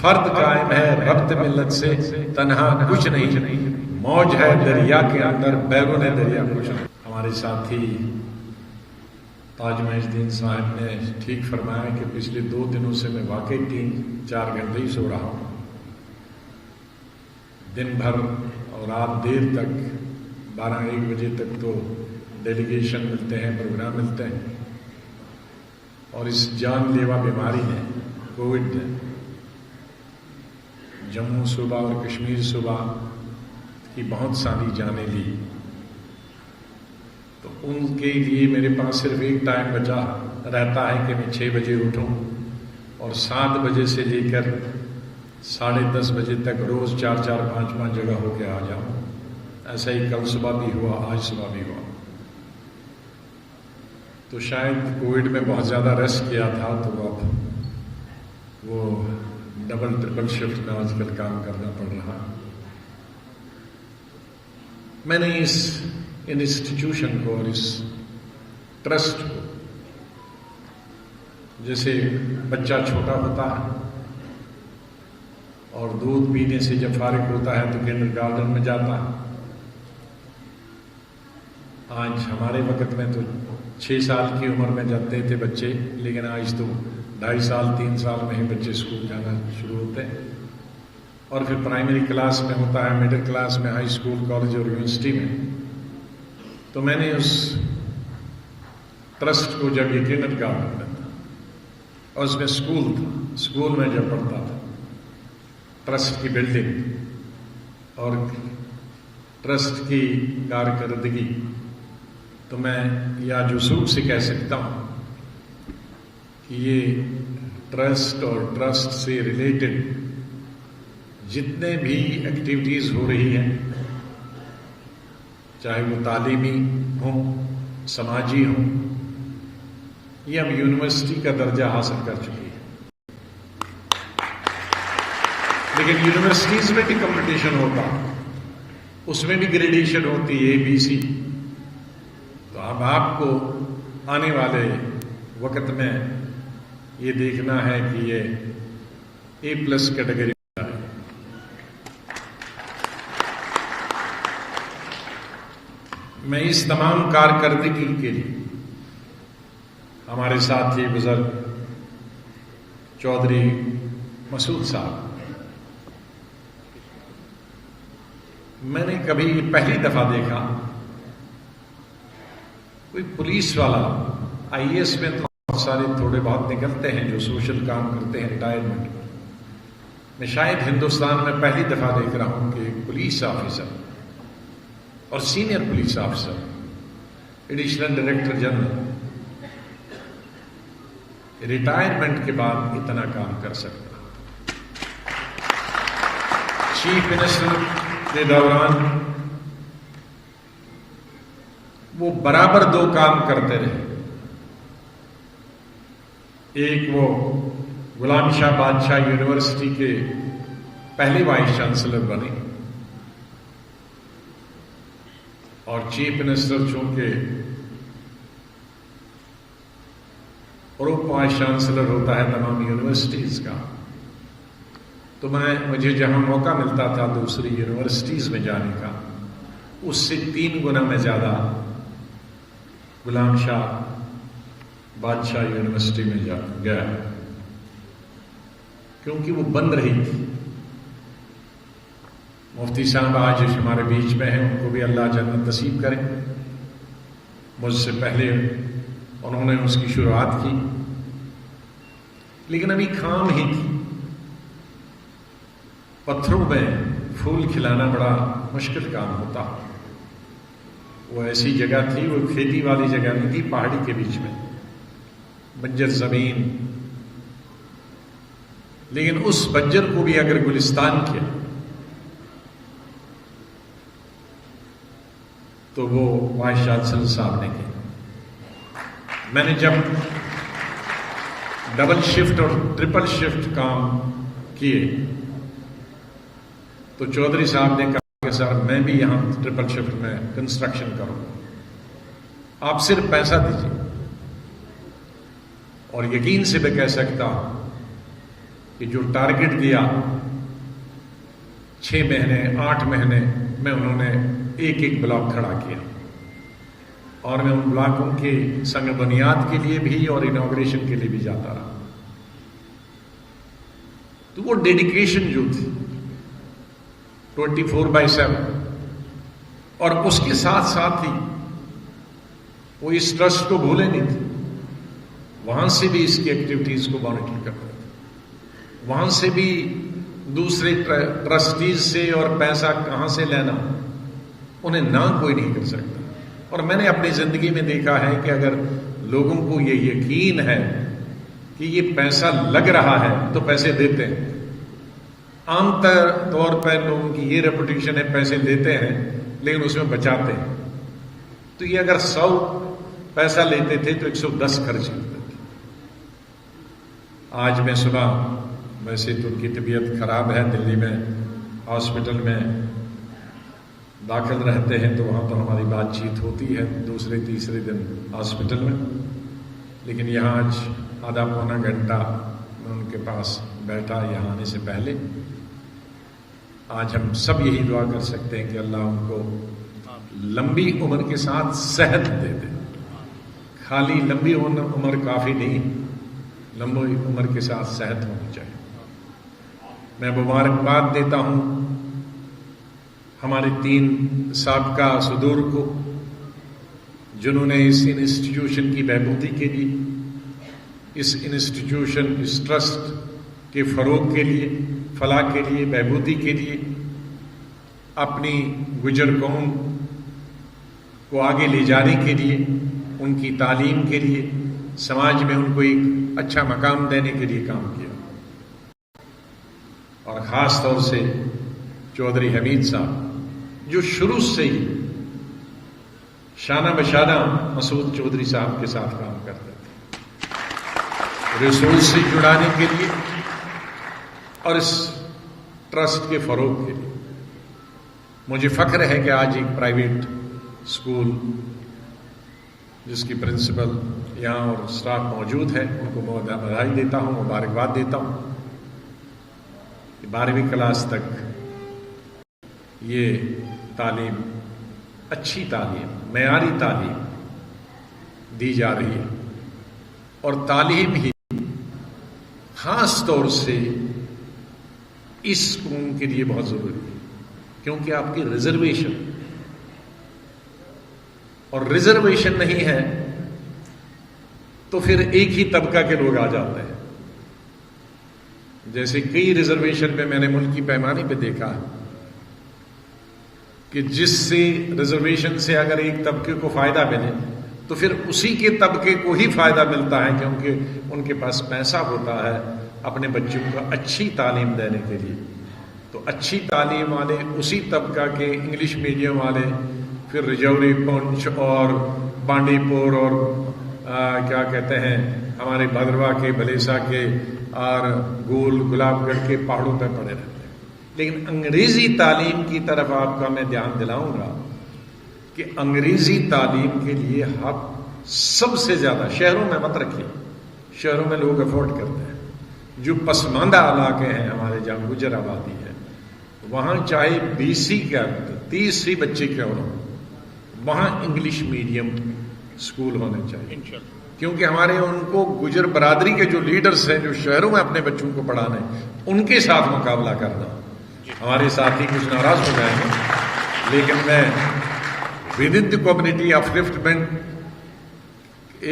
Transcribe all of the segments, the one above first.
فرد قائم ہے ربط ملت سے تنہا کچھ نہیں، موج ہے دریا کے اندر بیرون دریا کچھ نہیں۔ ہمارے ساتھی تاج محی الدین صاحب نے ٹھیک فرمایا کہ پچھلے 2 دنوں سے میں واقعی 3-4 گھنٹے ہی سو رہا ہوں، دن بھر اور رات دیر تک 12-1 بجے تک تو ڈیلیگیشن ملتے ہیں، پروگرام ملتے ہیں، اور اس جان لیوا بیماری نے کووڈ نے جموں صوبہ اور کشمیر صوبہ کی بہت ساری جانیں لی، تو ان کے لیے میرے پاس صرف ایک ٹائم بچا رہتا ہے کہ میں 6 بجے اٹھوں اور 7 بجے سے لے کر 10:30 بجے تک روز 4-4 5-5 جگہ ہو کے آ جاؤں۔ ایسا ہی کل صبح بھی ہوا، آج صبح بھی ہوا۔ تو شاید کووڈ میں بہت زیادہ ریسٹ کیا تھا، تو اب وہ ڈبل ٹرپل شفٹ میں آج کل کام کرنا پڑ رہا۔ میں نے اس انسٹیٹیوشن کو اور اس ٹرسٹ کو، جیسے بچہ چھوٹا ہوتا ہے اور دودھ پینے سے جب فارغ ہوتا ہے تو کنڈر گارڈن میں جاتا ہے، آج ہمارے وقت میں تو 6 سال کی عمر میں جاتے تھے بچے، لیکن آج تو 2.5 سال 3 سال میں ہی بچے اسکول جانا شروع ہوتے ہیں، اور پھر پرائمری کلاس میں ہوتا ہے، مڈل کلاس میں، ہائی اسکول، کالج اور یونیورسٹی میں۔ تو میں نے اس ٹرسٹ کو، جب یہ کنڈر گارڈن میں تھا اور اس میں اسکول تھا، اسکول میں جب پڑھتا تھا، ٹرسٹ کی بلڈنگ اور ٹرسٹ کی کارکردگی، تو میں یا جسوب سے کہہ سکتا ہوں کہ یہ ٹرسٹ اور ٹرسٹ سے ریلیٹڈ جتنے بھی ایکٹیویٹیز ہو رہی ہیں، چاہے وہ تعلیمی ہوں، سماجی ہوں، یہ اب یونیورسٹی کا درجہ حاصل کر چکی ہے۔ لیکن یونیورسٹیز میں بھی کمپٹیشن ہوتا، اس میں بھی گریڈیشن ہوتی ہے، ABC۔ تو اب آپ کو آنے والے وقت میں یہ دیکھنا ہے کہ یہ A+ کیٹیگری ہے۔ میں اس تمام کارکردگی کے لیے ہمارے ساتھی بزرگ چودھری مسعود صاحب، میں نے کبھی پہلی دفعہ دیکھا کوئی پولیس والا، IAS میں تو بہت سارے تھوڑے بہت نکلتے ہیں جو سوشل کام کرتے ہیں ریٹائرمنٹ میں، شاید ہندوستان میں پہلی دفعہ دیکھ رہا ہوں کہ ایک پولیس آفیسر اور senior police officer, additional director general, retirement کے بعد اتنا کام کر سکتا۔ چیف منسٹر کے دوران وہ برابر 2 کام کرتے رہے، ایک وہ غلام شاہ بادشاہ یونیورسٹی کے پہلے وائس چانسلر بنے، اور چیف منسٹر چونکہ گروپ وائس چانسلر ہوتا ہے تمام یونیورسٹیز کا، تو مجھے جہاں موقع ملتا تھا دوسری یونیورسٹیز میں جانے کا، اس سے 3 گنا میں زیادہ غلام شاہ بادشاہ یونیورسٹی میں گیا، کیونکہ وہ بند رہی تھی۔ مفتی صاحب آج ہمارے بیچ میں ہیں، ان کو بھی اللہ جنت نصیب کرے، مجھ سے پہلے انہوں نے اس کی شروعات کی، لیکن ابھی کام ہی تھی۔ پتھروں میں پھول کھلانا بڑا مشکل کام ہوتا، وہ ایسی جگہ تھی، وہ کھیتی والی جگہ نہیں تھی، پہاڑی کے بیچ میں بنجر زمین، لیکن اس بنجر کو بھی اگر گلستان کیا تو وہ وائس چانسلر صاحب نے کیا۔ میں نے جب ڈبل شفٹ اور ٹرپل شفٹ کام کیے تو چودھری صاحب نے کہا کہ سر میں بھی یہاں ٹرپل شفٹ میں کنسٹرکشن کروں، آپ صرف پیسہ دیجیے۔ اور یقین سے میں کہہ سکتا ہوں کہ جو ٹارگٹ دیا 6 مہینے 8 مہینے میں انہوں نے ایک ایک بلاک کھڑا کیا، اور میں ان بلاکوں کے سنگ بنیاد کے لیے بھی اور انوگریشن کے لیے بھی جاتا رہا۔ تو وہ ڈیڈیکیشن جو تھی 24/7، اور اس کے ساتھ ساتھ ہی وہ اس ٹرسٹ کو بھولے نہیں تھے، وہاں سے بھی اس کی ایکٹیویٹیز کو مانیٹر کرتے تھے، وہاں سے بھی دوسرے ٹرسٹیز سے اور پیسہ کہاں سے لینا انہیں نہ کوئی نہیں کر سکتا۔ اور میں نے اپنی زندگی میں دیکھا ہے کہ اگر لوگوں کو یہ یقین ہے کہ یہ پیسہ لگ رہا ہے تو پیسے دیتے ہیں۔ عام طور پر لوگوں کی یہ ریپوٹیشن ہے پیسے دیتے ہیں لیکن اس میں بچاتے ہیں، تو یہ اگر 100 پیسہ لیتے تھے تو 110 خرچ کرتے تھے۔ آج میں صبح، ویسے تو ان کی طبیعت خراب ہے، دلی میں ہاسپٹل میں داخل رہتے ہیں تو وہاں تو ہماری بات چیت ہوتی ہے دوسرے تیسرے دن ہاسپٹل میں، لیکن یہاں آج آدھا پونا گھنٹہ میں ان کے پاس بیٹھا یہاں آنے سے پہلے۔ آج ہم سب یہی دعا کر سکتے ہیں کہ اللہ ان کو لمبی عمر کے ساتھ صحت دے دے۔ خالی لمبی عمر کافی نہیں، لمبی عمر کے ساتھ صحت ہونی چاہیے۔ میں مبارکباد دیتا ہوں ہمارے 3 سابقہ صدور کو، جنہوں نے اس انسٹیٹیوشن کی بہبودی کے لیے، اس انسٹیٹیوشن، اس ٹرسٹ کے فروغ کے لیے، فلاح کے لیے، بہبودی کے لیے اپنی گجر قوم کو آگے لے جانے کے لیے، ان کی تعلیم کے لیے، سماج میں ان کو ایک اچھا مقام دینے کے لیے کام کیا۔ اور خاص طور سے چودھری حمید صاحب جو شروع سے ہی شانہ بشانہ مسعود چودھری صاحب کے ساتھ کام کرتے تھے، ریسورس سے جڑانے کے لیے اور اس ٹرسٹ کے فروغ کے لیے۔ مجھے فخر ہے کہ آج ایک پرائیویٹ اسکول جس کی پرنسپل یہاں اور اسٹاف موجود ہے، ان کو بدھائی دیتا ہوں، مبارکباد دیتا ہوں کہ 12ویں کلاس تک یہ تعلیم، اچھی تعلیم، معیاری تعلیم دی جا رہی ہے۔ اور تعلیم ہی خاص طور سے اس قوم کے لیے بہت ضروری ہے، کیونکہ آپ کی ریزرویشن، اور ریزرویشن نہیں ہے تو پھر ایک ہی طبقہ کے لوگ آ جاتے ہیں۔ جیسے کئی ریزرویشن پہ میں نے ملکی پیمانے پہ دیکھا کہ جس سے ریزرویشن سے اگر ایک طبقے کو فائدہ ملے تو پھر اسی کے طبقے کو ہی فائدہ ملتا ہے، کیونکہ ان کے پاس پیسہ ہوتا ہے اپنے بچوں کو اچھی تعلیم دینے کے لیے۔ تو اچھی تعلیم والے اسی طبقہ کے انگلش میڈیم والے پھر رجوری، پونچھ اور بانڈی پور اور کیا کہتے ہیں ہمارے بھدرواہ کے، بلیسا کے اور گول گلاب گڑھ کے پہاڑوں پہ پڑے رہتے ہیں۔ لیکن انگریزی تعلیم کی طرف آپ کا میں دھیان دلاؤں گا کہ انگریزی تعلیم کے لیے حق سب سے زیادہ شہروں میں مت رکھیے، شہروں میں لوگ افورڈ کرتے ہیں۔ جو پسماندہ علاقے ہیں ہمارے جہاں گجر آبادی ہے، وہاں چاہے 20 کا 30 بچے کیوں ہوں، وہاں انگلش میڈیم اسکول ہونے چاہیے، کیونکہ ہمارے ان کو گجر برادری کے جو لیڈرز ہیں جو شہروں میں اپنے بچوں کو پڑھانے، ان کے ساتھ مقابلہ کرنا۔ ہمارے ساتھی کچھ ناراض ہو جائیں گے، لیکن میں within the community of upliftment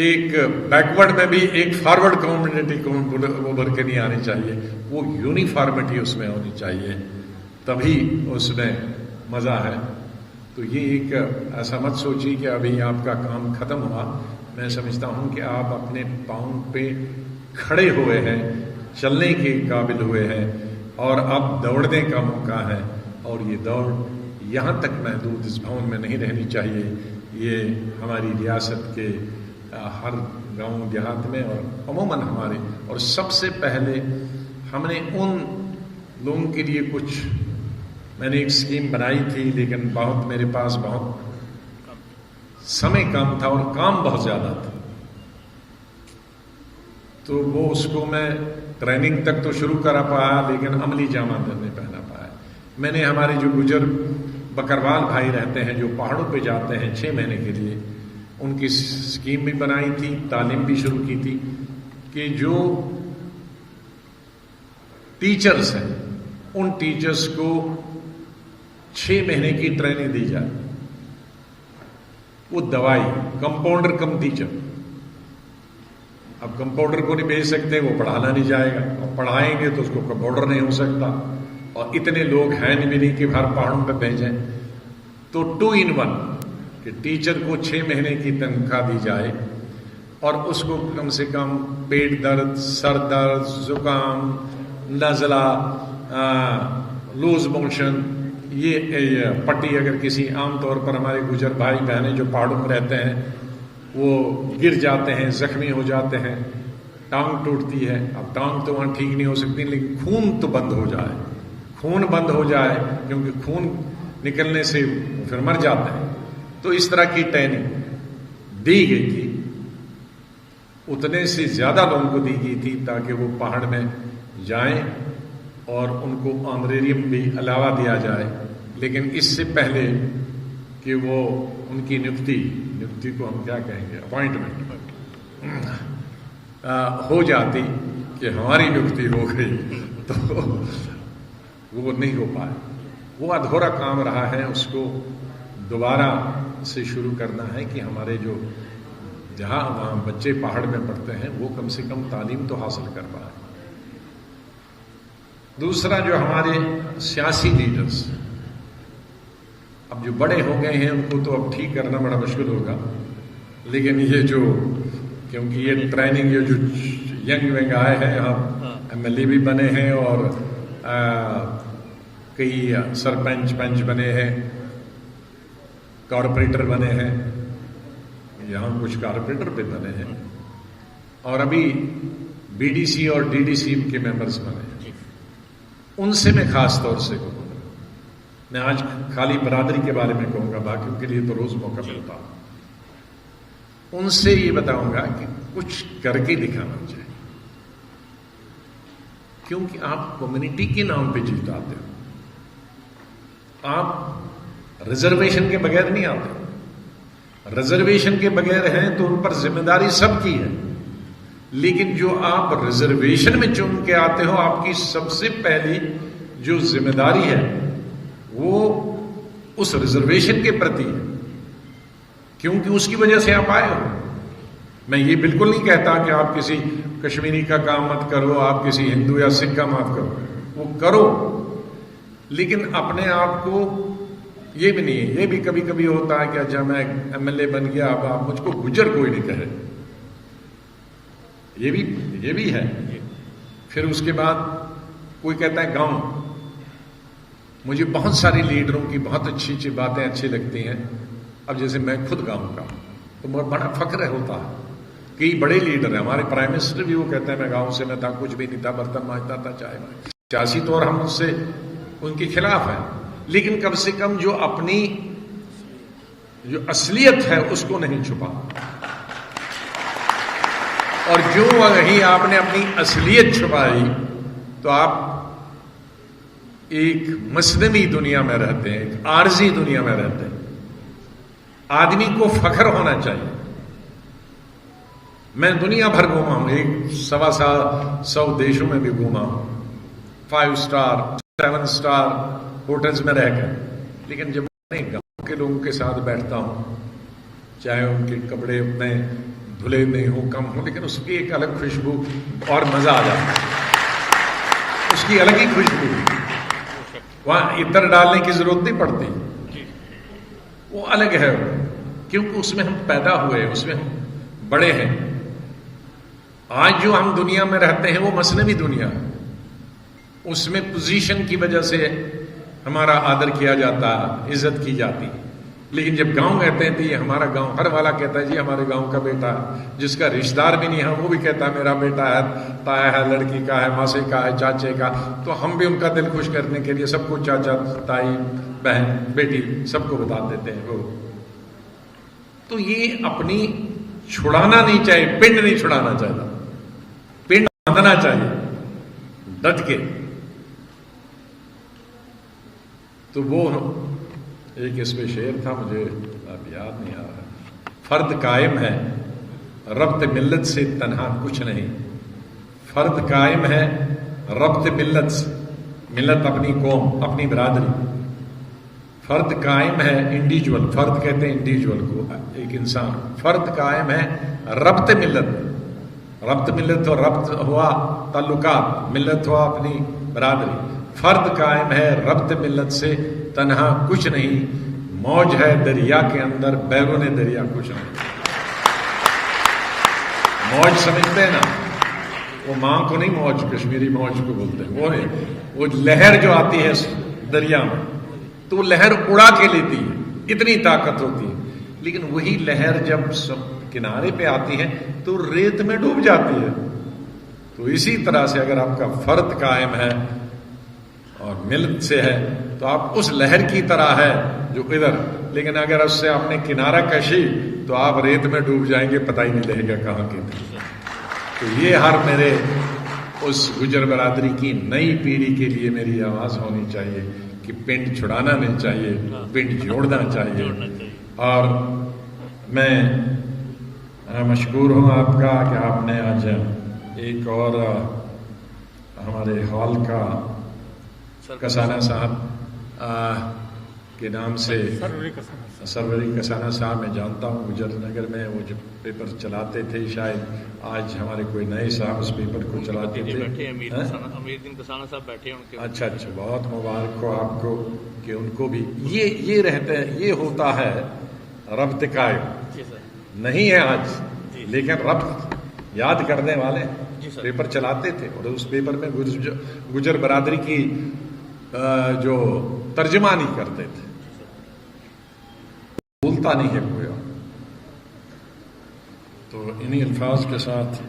ایک بیکورڈ میں بھی ایک فارورڈ کمیونٹی کو ابھر کے نہیں آنی چاہیے، وہ یونیفارمٹی اس میں ہونی چاہیے، تبھی اس میں مزہ ہے۔ تو یہ ایک ایسا مت سوچیے کہ ابھی آپ کا کام ختم ہوا۔ میں سمجھتا ہوں کہ آپ اپنے پاؤں پہ کھڑے ہوئے ہیں، چلنے کے قابل ہوئے ہیں، اور اب دوڑنے کا موقع ہے، اور یہ دوڑ یہاں تک محدود اس بھون میں نہیں رہنی چاہیے۔ یہ ہماری ریاست کے ہر گاؤں دیہات میں اور عموماً ہمارے، اور سب سے پہلے ہم نے ان لوگوں کے لیے کچھ، میں نے ایک اسکیم بنائی تھی لیکن میرے پاس بہت سمے کم تھا اور کام بہت زیادہ تھا، تو وہ اس کو میں ٹریننگ تک تو شروع کرا پایا لیکن عملی جامہ نہیں پہنا پایا. میں نے ہمارے جو گجر بکروال بھائی رہتے ہیں جو پہاڑوں پہ جاتے ہیں 6 مہینے کے لیے، ان کی اسکیم بھی بنائی تھی، تعلیم بھی شروع کی تھی کہ جو ٹیچرز ہیں ان ٹیچرز کو 6 مہینے کی ٹریننگ دی جائے. وہ دوائی کمپاؤنڈر کم ٹیچر. اب کمپاؤنڈر کو نہیں بھیج سکتے، وہ پڑھانا نہیں جائے گا، اور پڑھائیں گے تو اس کو کمپاؤنڈر نہیں ہو سکتا، اور اتنے لوگ ہیں بھی نہیں کہ ہر پہاڑوں پہ بھیجیں. تو 2 in 1 کہ ٹیچر کو 6 مہینے کی تنخواہ دی جائے اور اس کو کم سے کم پیٹ درد، سر درد، زکام، نزلہ، لوز موشن، یہ پٹی اگر کسی عام طور پر ہمارے گجر بھائی بہنیں جو پہاڑوں میں رہتے ہیں وہ گر جاتے ہیں، زخمی ہو جاتے ہیں، ٹانگ ٹوٹتی ہے. اب ٹانگ تو وہاں ٹھیک نہیں ہو سکتی لیکن خون تو بند ہو جائے، خون بند ہو جائے کیونکہ خون نکلنے سے پھر مر جاتے ہیں. تو اس طرح کی ٹریننگ دی گئی تھی. اتنے سے زیادہ لوگوں کو دی گئی تھی تاکہ وہ پہاڑ میں جائیں اور ان کو آنریریم بھی علاوہ دیا جائے. لیکن اس سے پہلے کہ وہ ان کی نیکتی کو ہم کیا کہیں گے، اپوائنٹمنٹ ہو جاتی کہ ہماری نیکتی ہو گئی، تو وہ نہیں ہو پائے. وہ ادھورا کام رہا ہے، اس کو دوبارہ سے شروع کرنا ہے کہ ہمارے جو جہاں وہاں بچے پہاڑ میں پڑھتے ہیں وہ کم سے کم تعلیم تو حاصل کر پائے. دوسرا جو ہمارے سیاسی لیڈرز اب جو بڑے ہو گئے ہیں ان کو تو اب ٹھیک کرنا بڑا مشکل ہوگا، لیکن یہ جو کیونکہ یہ ٹریننگ یہ جو ینگ وینگ آئے ہیں یہاں MLA بھی بنے ہیں اور کئی سرپنچ پنچ بنے ہیں، کارپوریٹر بنے ہیں، یہاں کچھ کارپوریٹر بھی بنے ہیں، اور ابھی BDC اور DDC کے ممبرز بنے ہیں. ان سے میں خاص طور سے کہوں گا، میں آج خالی برادری کے بارے میں کہوں گا، باقیوں کے لیے تو روز موقع ملتا. ان سے یہ بتاؤں گا کہ کچھ کر کے دکھانا چاہیے، کیونکہ آپ کمیونٹی کے نام پہ جیت آتے ہو، آپ ریزرویشن کے بغیر نہیں آتے. ریزرویشن کے بغیر ہیں تو ان پر ذمہ داری سب کی ہے، لیکن جو آپ ریزرویشن میں چن کے آتے ہو آپ کی سب سے پہلی جو ذمہ داری ہے وہ اس ریزرویشن کے پرتی ہے، کیونکہ اس کی وجہ سے آپ آئے ہو. میں یہ بالکل نہیں کہتا کہ آپ کسی کشمیری کا کام مت کرو، آپ کسی ہندو یا سکھ کا معاف کرو، وہ کرو، لیکن اپنے آپ کو یہ بھی نہیں ہے. یہ بھی کبھی کبھی ہوتا ہے کہ اچھا میں MLA بن گیا اب آپ مجھ کو گجر کوئی نہیں کہے، یہ بھی ہے. پھر اس کے بعد کوئی کہتا ہے گاؤں. مجھے بہت ساری لیڈروں کی بہت اچھی اچھی باتیں اچھی لگتی ہیں. اب جیسے میں خود گاؤں کا تو مجھے بڑا فخر ہوتا ہے. کئی بڑے لیڈر ہیں، ہمارے پرائم منسٹر بھی وہ کہتے ہیں میں گاؤں سے میں تھا، کچھ بھی نہیں تھا، برتن مانجتا تھا، چائے میں. سیاسی طور ہم اس سے ان کے خلاف ہیں، لیکن کم سے کم جو اپنی جو اصلیت ہے اس کو نہیں چھپا. اور جو وہیں آپ نے اپنی اصلیت چھپائی تو آپ ایک مصنوعی دنیا میں رہتے ہیں، ایک عارضی دنیا میں رہتے ہیں. آدمی کو فخر ہونا چاہیے. میں دنیا بھر گھوما ہوں، 100 دیشوں میں بھی گھوما ہوں، 5 سٹار 7 سٹار ہوٹلز میں رہ کر. لیکن جب میں گاؤں کے لوگوں کے ساتھ بیٹھتا ہوں، چاہے ان کے کپڑے اتنے دھلے نہیں ہوں کم ہوں، لیکن اس کی ایک الگ خوشبو اور مزہ آ جاتا ہے. اس کی الگ ہی خوشبو، وہاں عطر ڈالنے کی ضرورت نہیں پڑتی، وہ الگ ہے، کیونکہ اس میں ہم پیدا ہوئے، اس میں ہم بڑے ہیں. آج جو ہم دنیا میں رہتے ہیں وہ مصنوعی دنیا ہے، اس میں پوزیشن کی وجہ سے ہمارا آدر کیا جاتا ہے، عزت کی جاتی. لیکن جب گاؤں کہتے ہیں تو یہ ہمارا گاؤں، ہر والا کہتا ہے جی ہمارے گاؤں کا بیٹا ہے، جس کا رشتہ دار بھی نہیں ہے وہ بھی کہتا ہے میرا بیٹا ہے، تایا ہے، لڑکی کا ہے، ماسے کا ہے، چاچے کا. تو ہم بھی ان کا دل خوش کرنے کے لیے سب کو چاچا، تائی، بہن، بیٹی سب کو بتا دیتے ہیں. وہ تو یہ اپنی چھڑانا نہیں چاہیے، پنڈ نہیں چھڑانا چاہیے، پنڈ باندھنا چاہیے. ڈٹ کے. تو وہ ایک اس میں شعر تھا، مجھے اب یاد نہیں آ رہا. فرد قائم ہے ربط ملت سے تنہا کچھ نہیں. فرد قائم ہے ربط ملت سے، ملت اپنی قوم، اپنی برادری. فرد قائم ہے انڈیویجول، فرد کہتے ہیں انڈیویجول کو، ایک انسان. فرد قائم ہے ربط ملت. ربط ملت اور ربط ہوا تعلقات، ملت ہوا اپنی برادری. فرد قائم ہے ربط ملت سے تنہا کچھ نہیں. موج ہے دریا کے اندر بیرون دریا کچھ نہیں. موج سمجھتے ہیں نا، وہ ماں کو نہیں موج، کشمیری موج کو بولتے ہیں. وہ لہر جو آتی ہے دریا میں، تو وہ لہر اڑا کے لیتی ہے، اتنی طاقت ہوتی ہے. لیکن وہی لہر جب کنارے پہ آتی ہے تو ریت میں ڈوب جاتی ہے. تو اسی طرح سے اگر آپ کا فرد قائم ہے اور ملت سے ہے تو آپ اس لہر کی طرح ہے جو ادھر، لیکن اگر اس سے آپ نے کنارہ کشی تو آپ ریت میں ڈوب جائیں گے، پتہ ہی نہیں لگے گا کہاں کے تھے. تو یہ ہر میرے اس گجر برادری کی نئی پیڑھی کے لیے میری آواز ہونی چاہیے کہ پنڈ چھڑانا نہیں چاہیے، پنڈ جوڑنا چاہیے. اور میں مشکور ہوں آپ کا کہ آپ نے آج ایک اور ہمارے ہال کا کسانہ صاحب کے نام سے، سروری کسانہ صاحب میں جانتا ہوں، گجر نگر میں وہ جو پیپر چلاتے تھے، شاید آج ہمارے کوئی نئے صاحب اس پیپر کو چلاتے تھے. امیر کسانہ صاحب بیٹھے ہیں. اچھا، بہت مبارک ہو آپ کو کہ ان کو بھی یہ رہتا ہے. یہ ہوتا ہے ربط قائم. نہیں ہے آج، لیکن ربط یاد کرنے والے پیپر چلاتے تھے، اور اس پیپر میں گجر برادری کی جو ترجمانی کرتے تھے. بولتا نہیں ہے کوئی. تو انہی الفاظ کے ساتھ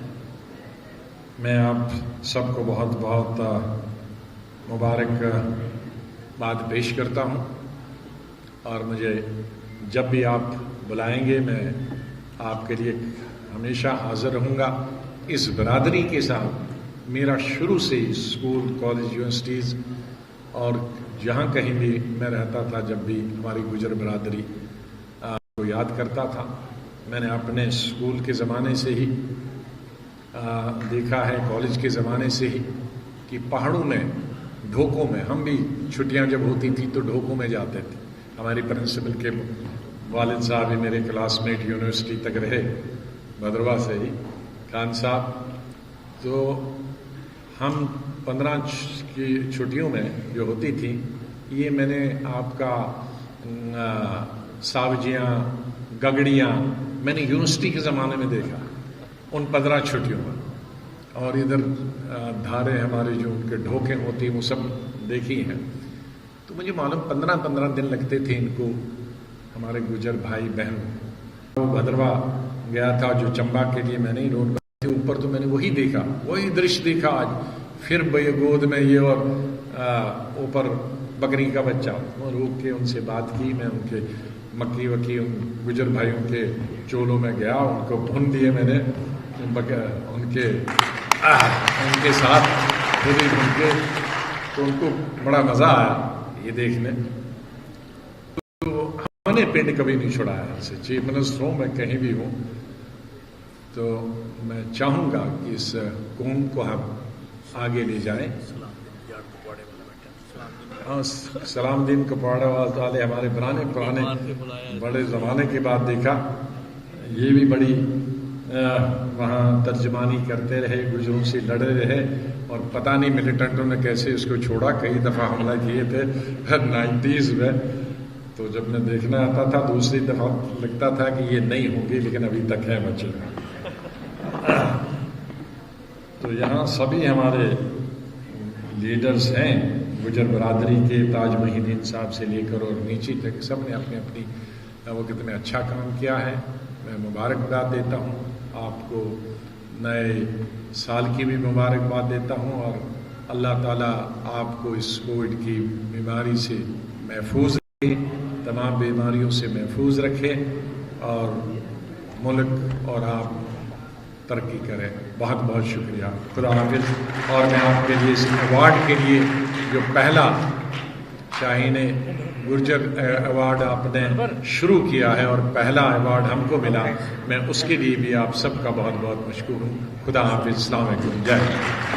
میں آپ سب کو بہت بہت مبارک بات پیش کرتا ہوں. اور مجھے جب بھی آپ بلائیں گے میں آپ کے لیے ہمیشہ حاضر رہوں گا. اس برادری کے ساتھ میرا شروع سے ہی اسکول، کالج، یونیورسٹیز اور جہاں کہیں بھی میں رہتا تھا، جب بھی ہماری گجر برادری کو یاد کرتا تھا. میں نے اپنے اسکول کے زمانے سے ہی دیکھا ہے، کالج کے زمانے سے ہی، کہ پہاڑوں میں، ڈھوکوں میں، ہم بھی چھٹیاں جب ہوتی تھی تو ڈھوکوں میں جاتے تھے. ہماری پرنسپل کے والد صاحب بھی میرے کلاس میٹ یونیورسٹی تک رہے، بھدرواہ سے ہی، خان صاحب. تو ہم 15 کی چھٹیوں میں جو ہوتی تھی، یہ میں نے آپ کا ساوجیاں، گگڑیاں میں نے یونیورسٹی کے زمانے میں دیکھا ان 15 چھٹیوں میں. اور ادھر دھارے ہمارے جو ان کے ڈھوکے ہوتی ہیں وہ سب دیکھی ہیں. تو مجھے معلوم 15 دن لگتے تھے ان کو، ہمارے گجر بھائی بہن. وہ بھدرواہ گیا تھا جو چمبا کے لیے، میں نے روڈ پر اوپر تو میں نے وہی دیکھا، وہی درش دیکھا آج. پھر گود میں یہ اور اوپر بکری کا بچہ. وہ روک کے ان سے بات کی. میں ان کے مکی وکی ان گجر بھائیوں کے چولوں میں گیا، ان کو بھون دیے میں نے، ان کے ساتھ خود ہی بھون کے. تو ان کو بڑا مزہ آیا یہ دیکھنے. تو ہم نے پنڈ کبھی نہیں چھڑایا. سے چیف منسٹر ہوں، میں کہیں بھی ہوں، تو میں چاہوں گا کہ اس قوم کو ہم آگے لے جائیں. سلام دین کپواڑہ والے ہمارے پرانے بڑے زمانے کے بعد دیکھا. یہ بھی بڑی وہاں ترجمانی کرتے رہے، گجروں سے لڑے رہے، اور پتہ نہیں ملیٹنٹوں نے کیسے اس کو چھوڑا. کئی دفعہ حملہ کیے تھے 90s میں. تو جب میں دیکھنا آتا تھا دوسری دفعہ لگتا تھا کہ یہ نہیں ہوں گے، لیکن ابھی تک ہے بچے. تو یہاں سبھی ہمارے لیڈرز ہیں گجر برادری کے، تاج محی الدین صاحب سے لے کر اور نیچے تک، سب نے اپنی اپنی وقت میں اچھا کام کیا ہے. میں مبارکباد دیتا ہوں آپ کو، نئے سال کی بھی مبارکباد دیتا ہوں. اور اللہ تعالیٰ آپ کو اس کووڈ کی بیماری سے محفوظ رکھے، تمام بیماریوں سے محفوظ رکھے، اور ملک اور آپ ترقی کرے. بہت بہت شکریہ. خدا حافظ. اور میں آپ کے لیے اس ایوارڈ کے لیے جو پہلا شاہین گرجر ایوارڈ آپ نے شروع کیا ہے اور پہلا ایوارڈ ہم کو ملا، میں اس کے لیے بھی آپ سب کا بہت بہت مشکور ہوں. خدا حافظ. السلام علیکم. جے